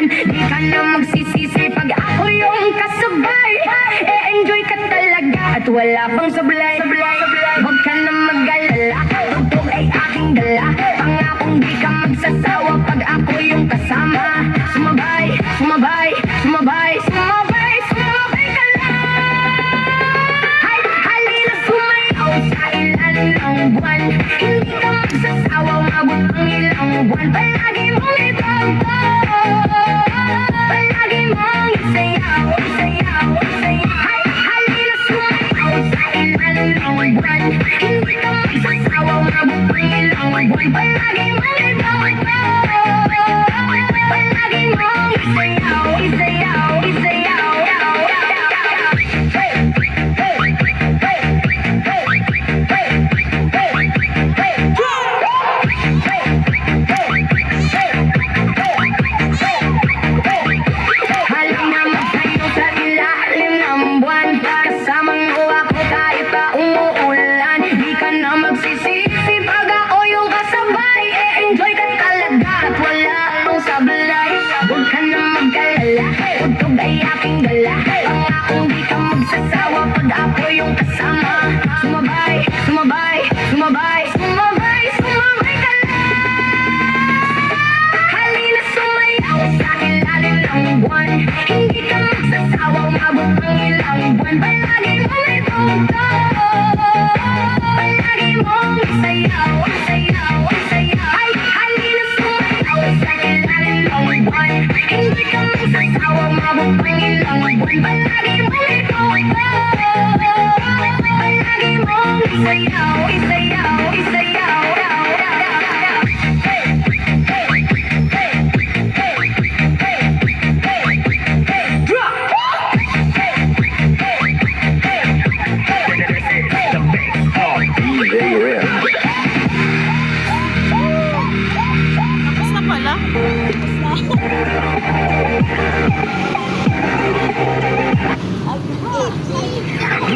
buwan. Di ka na magsisisi pag ako yung kasabay. E-enjoy ka talaga at wala pang sablay. Huwag ka na mag-alala, tugtog ay aking dala. Pangakong di ka magsasawa pag ako yung kasama. Sumabay, sumabay, sumabay, sumabay, sumabay ka lang. Halina sumayaw sa ilalim ng buwan. Hindi ka magsasawa, umabot ang ilang buwan. Palagi mong itugtog, palagi mong isayaw, isayaw, isayaw. Halina sumayaw sa ilalim ng buwan. Hindi ka magsasawa, umabot ang ilang buwan. Palagi mong itugtog, palagi mong isayaw, isayaw, isayaw. Halina magtayo sa ilalim ng buwan. Kasamang uwa ko kahit pa umuulan. Di ka na magsisisi pag ako yung kasabay. E-enjoy ka talaga at wala akong sablay. Huwag ka na mag-alala, tugtog ay aking dala. Pangakong di ka magsasawa pag ako yung kasama. Sumabay, sumabay, sumabay, sumabay, sumabay ka lang. Halina sumayaw sa ilalim ng buwan. Hindi ka magsasawa, umabot ang ilang buwan. Palagi mong itugtog, palagi mong isayaw, isayaw, isayaw. Halina sumayaw sa ilalim ng buwan. Hindi ka magsasawa, umabot ang ilang buwan. Palagi